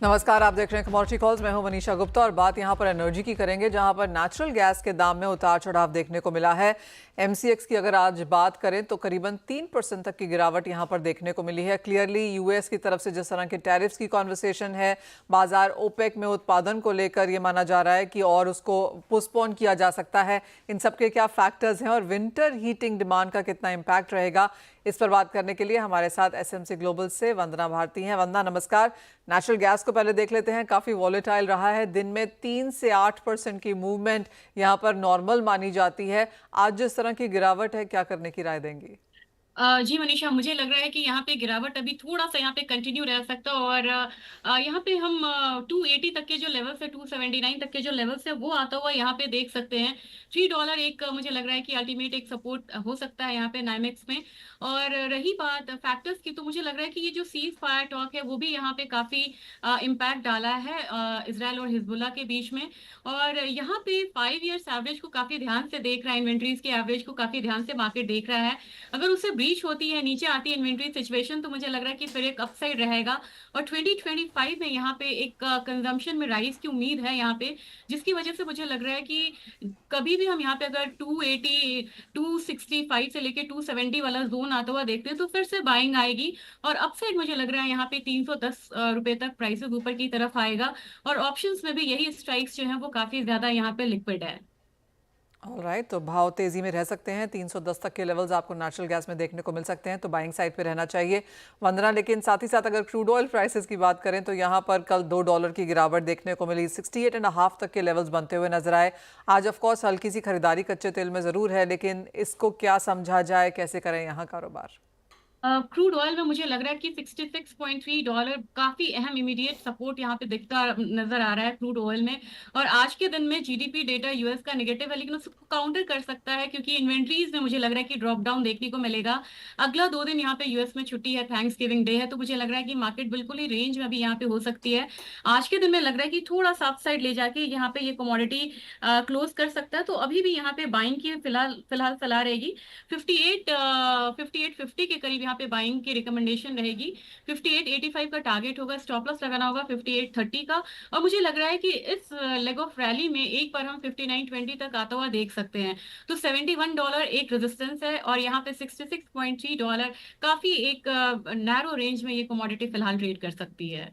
नमस्कार, आप देख रहे हैं कमोडिटी कॉल्स। मैं हूं मनीषा गुप्ता और बात यहां पर एनर्जी की करेंगे, जहां पर नेचुरल गैस के दाम में उतार चढ़ाव देखने को मिला है। एमसीएक्स की अगर आज बात करें तो करीबन 3% तक की गिरावट यहां पर देखने को मिली है। क्लियरली यूएस की तरफ से जिस तरह के टैरिफ्स की कॉन्वर्सेशन है, बाजार ओपेक में उत्पादन को लेकर ये माना जा रहा है कि और उसको पोस्टपोन किया जा सकता है। इन सबके क्या फैक्टर्स हैं और विंटर हीटिंग डिमांड का कितना इम्पैक्ट रहेगा, इस पर बात करने के लिए हमारे साथ एसएमसी ग्लोबल से वंदना भारती हैं। वंदना, नमस्कार। नेचुरल गैस को पहले देख लेते हैं। काफ़ी वॉलेटाइल रहा है, दिन में 3 से 8% की मूवमेंट यहाँ पर नॉर्मल मानी जाती है। आज जिस तरह की गिरावट है, क्या करने की राय देंगी? जी मनीषा, मुझे लग रहा है कि यहाँ पे गिरावट अभी थोड़ा सा यहाँ पे कंटिन्यू रह सकता है और यहाँ पे हम 280 तक के जो लेवल्स है, 279 तक के जो लेवल्स है वो आता हुआ यहाँ पे देख सकते हैं। $3 एक मुझे लग रहा है कि अल्टीमेट एक सपोर्ट हो सकता है यहाँ पे नाइमेक्स में। और रही बात फैक्टर्स की, तो मुझे लग रहा है कि ये जो सीज फायर टॉक है वो भी यहाँ पे काफी इम्पैक्ट डाला है इसराइल और हिजबुल्ला के बीच में। और यहाँ पे 5 ईयर्स एवरेज को काफी ध्यान से देख रहा है, इन्वेंट्रीज के एवरेज को काफी ध्यान से मार्केट देख रहा है। अगर उससे ब्रीच होती है, नीचे आती है इन्वेंट्री सिचुएशन, तो मुझे लग रहा है कि फिर एक अपसाइड रहेगा। और 2025 में यहाँ पे एक कंजम्पशन में राइज की उम्मीद है यहाँ पे, जिसकी वजह से मुझे लग रहा है कि कभी भी हम यहाँ पे अगर 280 265 से लेके 270 वाला जोन आता हुआ देखते हैं तो फिर से बाइंग आएगी। और अपसाइड मुझे लग रहा है यहाँ पे 310 रुपए तक प्राइसेस ऊपर की तरफ आएगा। और ऑप्शंस में भी यही स्ट्राइक्स जो है वो काफी ज्यादा यहाँ पे लिक्विड है। ऑलराइट, तो भाव तेजी में रह सकते हैं। 310 तक के लेवल्स आपको नेचुरल गैस में देखने को मिल सकते हैं, तो बाइंग साइड पे रहना चाहिए वंदना। लेकिन साथ ही साथ अगर क्रूड ऑयल प्राइसेस की बात करें तो यहाँ पर कल $2 की गिरावट देखने को मिली। 68.5 तक के लेवल्स बनते हुए नजर आए। आज ऑफकोर्स हल्की सी खरीदारी कच्चे तेल में ज़रूर है, लेकिन इसको क्या समझा जाए, कैसे करें यहाँ कारोबार? क्रूड ऑयल में मुझे लग रहा है कि $66.3 काफी अहम इमीडिएट सपोर्ट यहाँ पे दिखता नजर आ रहा है क्रूड ऑयल में। और आज के दिन में जीडीपी डेटा यूएस का नेगेटिव है, लेकिन उसको काउंटर कर सकता है क्योंकि इन्वेंट्रीज में मुझे लग रहा है कि ड्रॉप डाउन देखने को मिलेगा। अगला 2 दिन यहाँ पे यूएस में छुट्टी है, थैंक्स गिविंग डे है, तो मुझे लग रहा है कि मार्केट बिल्कुल ही रेंज में अभी यहाँ पे हो सकती है। आज के दिन में लग रहा है कि थोड़ा सा साइड ले जाके यहाँ पे ये कमोडिटी क्लोज कर सकता है, तो अभी भी यहाँ पे बाइंग की फिलहाल फिलहाल सलाह रहेगी। 5850 के करीब यहाँ पे बाइंग की रिकमेंडेशन रहेगी। 5885 का टारगेट होगा, स्टॉप लॉस लगाना होगा 5830 का। और मुझे लग रहा है कि इस लेग ऑफ रैली में एक बार हम 5920 तक आता हुआ देख सकते हैं। तो $71 एक रेजिस्टेंस है और यहाँ पे $66.3 काफी एक नैरो रेंज में ये कमोडिटी फिलहाल ट्रेड कर सकती है।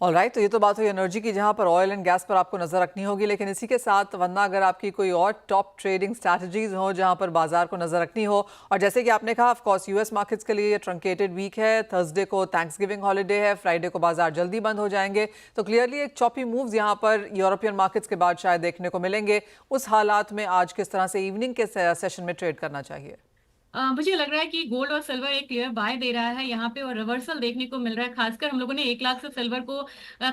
ऑलराइट, तो ये तो बात हुई एनर्जी की, जहां पर ऑयल एंड गैस पर आपको नजर रखनी होगी। लेकिन इसी के साथ वरना अगर आपकी कोई और टॉप ट्रेडिंग स्ट्रैटेजीज हो जहां पर बाजार को नजर रखनी हो, और जैसे कि आपने कहा, ऑफ कोर्स यूएस मार्केट्स के लिए ये ट्रंकेटेड वीक है। थर्सडे को थैंक्सगिविंग हॉलीडे है, फ्राइडे को बाजार जल्दी बंद हो जाएंगे, तो क्लियरली एक चॉपी मूव्स यहां पर यूरोपियन मार्केट्स के बाद शायद देखने को मिलेंगे। उस हालात में आज किस तरह से इवनिंग के सेशन में ट्रेड करना चाहिए? मुझे लग रहा है कि गोल्ड और सिल्वर एक क्लियर बाय दे रहा है यहाँ पे और रिवर्सल देखने को मिल रहा है। खासकर हम लोगों ने 1 लाख से सिल्वर को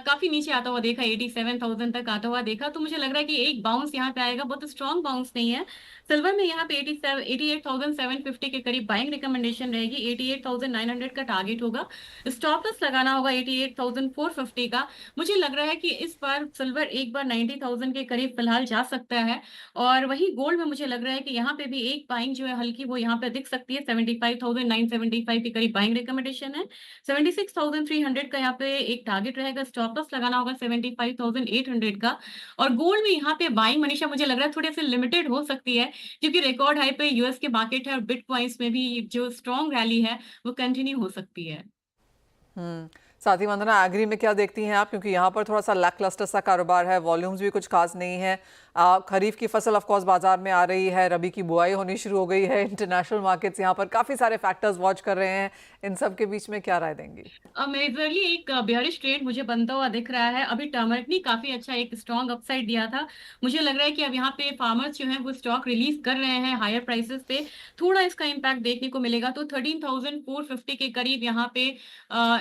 काफी नीचे आता हुआ देखा, 87,000 तक आता हुआ देखा, तो मुझे लग रहा है कि एक बाउंस यहाँ पे आएगा, बहुत स्ट्रॉन्ग बाउंस नहीं है। सिल्वर में यहाँ पे 88,750 के करीब बाइंग रिकमेंडेशन रहेगी। 88,900 का टारगेट होगा, स्टॉप लॉस लगाना होगा 88,450 का। मुझे लग रहा है कि इस बार सिल्वर एक बार 90,000 के करीब फिलहाल जा सकता है। और वही गोल्ड में मुझे लग रहा है कि यहाँ पे भी एक बाइंग जो है हल्की वो यहाँ पे दिख सकती है। 75,975 के करीब बाइंग रिकमेंडेशन है। 76,300 का यहाँ पे एक टारगेट रहेगा, स्टॉप लॉस लगाना होगा 75,800 का। और गोल्ड में यहाँ पे बाइंग मनीषा मुझे लग रहा है थोड़ी सी लिमिटेड हो सकती है, क्योंकि रिकॉर्ड हाई पे यूएस के मार्केट है और बिटकॉइंस में भी जो स्ट्रॉन्ग रैली है वो कंटिन्यू हो सकती है। साथ ही वंदना, एग्री में क्या देखती हैं आप? क्योंकि यहाँ पर थोड़ा सा लैकलस्टर सा कारोबार है, वॉल्यूम्स भी कुछ खास नहीं है। खरीफ की फसल ऑफ कोर्स बाजार में आ रही है, रबी की बुआई होनी शुरू हो गई है, इंटरनेशनल मार्केट्स यहाँ पर काफ़ी सारे फैक्टर्स वॉच कर रहे हैं। इन सब के बीच में क्या राय देंगी? मेजरली एक बेयरिश ट्रेड मुझे बनता हुआ दिख रहा है। अभी टर्मरिक ने काफी अच्छा एक स्ट्रॉन्ग अपसाइड दिया था। मुझे लग रहा है कि अब यहाँ पे फार्मर्स जो हैं वो स्टॉक रिलीज कर रहे हैं हायर प्राइसेस पे, थोड़ा इसका इम्पैक्ट देखने को मिलेगा। तो 13,450 के करीब यहाँ पे,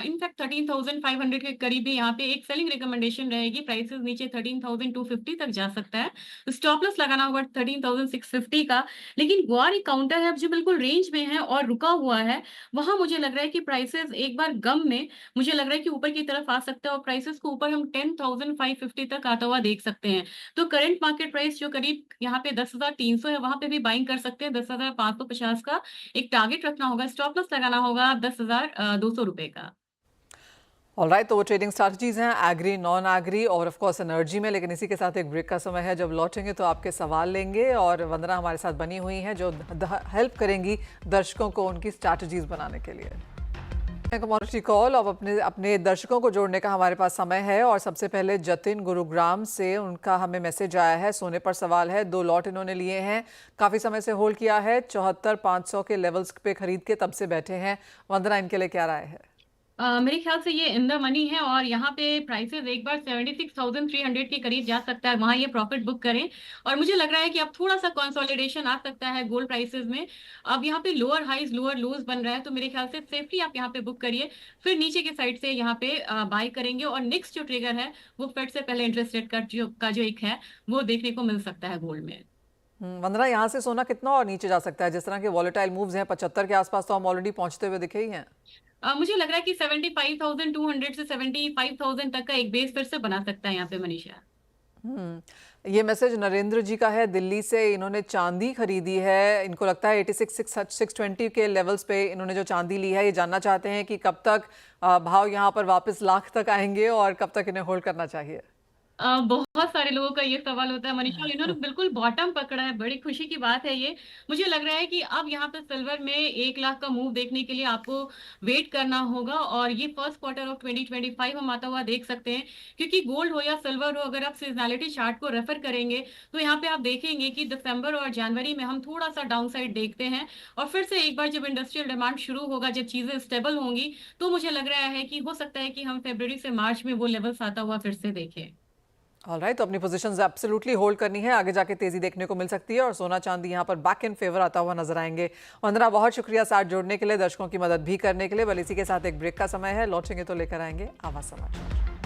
इनफैक्ट 13,500 के करीब भी यहाँ पे एक सेलिंग रिकमेंडेशन रहेगी। प्राइसेस नीचे 13,250 तक जा सकता है, स्टॉप लॉस लगाना होगा 13,650 का। लेकिन गुआर एक काउंटर है अब जो बिल्कुल रेंज में है और रुका हुआ है, वहां मुझे लग रहा है कि प्राइसेस एक बार गम में मुझे लग रहा है कि ऊपर की तरफ आ सकता है और प्राइसेस को ऊपर हम 10,550 तक आता हुआ देख सकते हैं। तो करंट मार्केट प्राइस जो करीब यहाँ पे 10,300 है, वहां पे भी बाइंग कर सकते हैं। 10,550 का एक टारगेट रखना होगा, स्टॉप लॉस लगाना होगा 10,200 रुपए का। ऑलराइट, तो वो ट्रेडिंग स्ट्रैटेजीज हैं एग्री, नॉन एग्री और ऑफ कोर्स एनर्जी में। लेकिन इसी के साथ एक ब्रेक का समय है। जब लौटेंगे तो आपके सवाल लेंगे और वंदना हमारे साथ बनी हुई हैं जो हेल्प करेंगी दर्शकों को उनकी स्ट्रैटेजीज बनाने के लिए। कमोडिटी कॉल, अब अपने दर्शकों को जोड़ने का हमारे पास समय है और सबसे पहले जतिन गुरुग्राम से उनका हमें मैसेज आया है। सोने पर सवाल है, 2 लॉट इन्होंने लिए हैं, काफ़ी समय से होल्ड किया है, 74,500 के लेवल्स पे खरीद के तब से बैठे हैं। वंदना, इनके लिए क्या राय है? मेरे ख्याल से ये इन द मनी है और यहाँ पे प्राइसेस एक बार 76,300 के करीब जा सकता है, वहां ये प्रॉफिट बुक करें। और मुझे लग रहा है कि अब थोड़ा सा कंसोलिडेशन आ सकता है गोल्ड प्राइसेस में। अब यहाँ पे लोअर हाइज लोअर लोज बन रहा है, तो मेरे ख्याल से सेफली आप यहाँ पे बुक करिए, फिर नीचे की साइड से यहाँ पे बाय करेंगे। और नेक्स्ट जो ट्रिगर है वो फेड से पहले इंटरेस्ट रेट का जो एक है वो देखने को मिल सकता है गोल्ड में। वंदना, यहाँ से सोना कितना और नीचे जा सकता है? जिस तरह के वॉलेटाइल मूव्स हैं 75 के आसपास तो हम ऑलरेडी पहुंचते हुए दिखे ही हैं। मुझे लग रहा है कि 75,200 से 75,000 तक का एक बेस फिर से बना सकता है यहाँ पे मनीषा। ये मैसेज नरेंद्र जी का है दिल्ली से। इन्होंने चांदी खरीदी है, इनको लगता है 86,620 के लेवल्स पे इन्होंने जो चांदी ली है। ये जानना चाहते हैं कि कब तक भाव यहाँ पर वापस लाख तक आएंगे और कब तक इन्हें होल्ड करना चाहिए। बहुत सारे लोगों का ये सवाल होता है मनीषा, और इन्होंने बिल्कुल बॉटम पकड़ा है, बड़ी खुशी की बात है ये। मुझे लग रहा है कि अब यहाँ पे सिल्वर में 1 लाख का मूव देखने के लिए आपको वेट करना होगा, और ये फर्स्ट क्वार्टर ऑफ 2025 हम आता हुआ देख सकते हैं। क्योंकि गोल्ड हो या सिल्वर हो, अगर आप सीजनैलिटी चार्ट को रेफर करेंगे तो यहाँ पे आप देखेंगे कि दिसंबर और जनवरी में हम थोड़ा सा डाउन साइड देखते हैं, और फिर से एक बार जब इंडस्ट्रियल डिमांड शुरू होगा, जब चीजें स्टेबल होंगी, तो मुझे लग रहा है कि हो सकता है कि हम फरवरी से मार्च में वो लेवल्स आता हुआ फिर से देखें। ऑलराइट, तो अपनी पोजीशंस एब्सोल्युटली होल्ड करनी है, आगे जाके तेजी देखने को मिल सकती है और सोना चांदी यहाँ पर बैक इन फेवर आता हुआ नजर आएंगे। वंदना, बहुत शुक्रिया साथ जोड़ने के लिए, दर्शकों की मदद भी करने के लिए। बल इसी के साथ एक ब्रेक का समय है, लौटेंगे तो लेकर आएंगे आवाज समाचार।